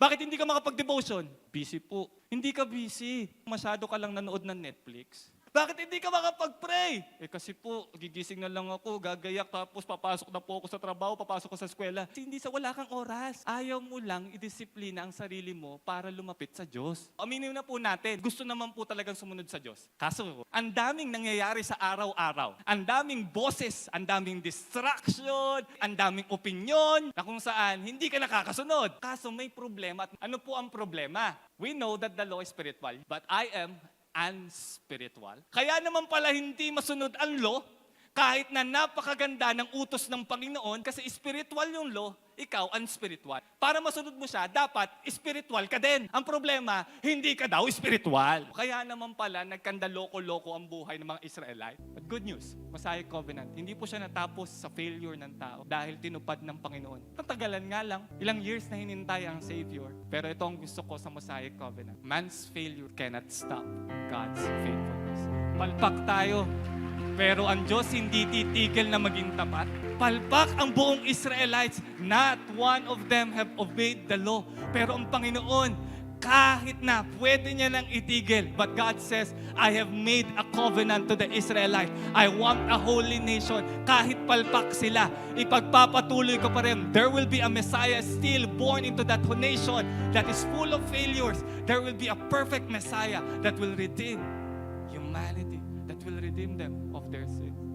Bakit hindi ka makapag-devotion? Busy po. Hindi ka busy. Masyado ka lang nanood ng Netflix. Bakit hindi ka makapag-pray? Kasi po, gigising na lang ako, gagayak, tapos papasok na po ako sa trabaho, papasok ko sa eskwela. Hindi sa wala kang oras. Ayaw mo lang idisiplina ang sarili mo para lumapit sa Diyos. Aminin na po natin, gusto naman po talagang sumunod sa Diyos. Kaso, ang daming nangyayari sa araw-araw. Ang daming boses, ang daming distraction, ang daming opinion, na kung saan hindi ka nakakasunod. Kaso may problema. Ano po ang problema? We know that the law is spiritual, but I am unspiritual. Kaya naman pala hindi masunod ang law, kahit na napakaganda ng utos ng Panginoon, kasi spiritual yung law, ikaw unspiritual. Para masunod mo siya, dapat spiritual ka din. Ang problema, hindi ka daw spiritual. Kaya naman pala, nagkandaloko-loko ang buhay ng mga Israelite. But good news, Mosaic Covenant, hindi po siya natapos sa failure ng tao dahil tinupad ng Panginoon. Natagalan nga lang, ilang years na hinintay ang Savior. Pero ito ang gusto ko sa Mosaic Covenant. Man's failure cannot stop God's faithfulness. Palpak tayo, pero ang Diyos hindi titigil na maging tapat. Palpak ang buong Israelites. Not one of them have obeyed the law. Pero ang Panginoon, kahit na pwede niya nang itigil. But God says, I have made a covenant to the Israelites. I want a holy nation. Kahit palpak sila, ipagpapatuloy ko pa rin. There will be a Messiah still born into that nation that is full of failures. There will be a perfect Messiah that will redeem humanity, that will redeem them of their sins.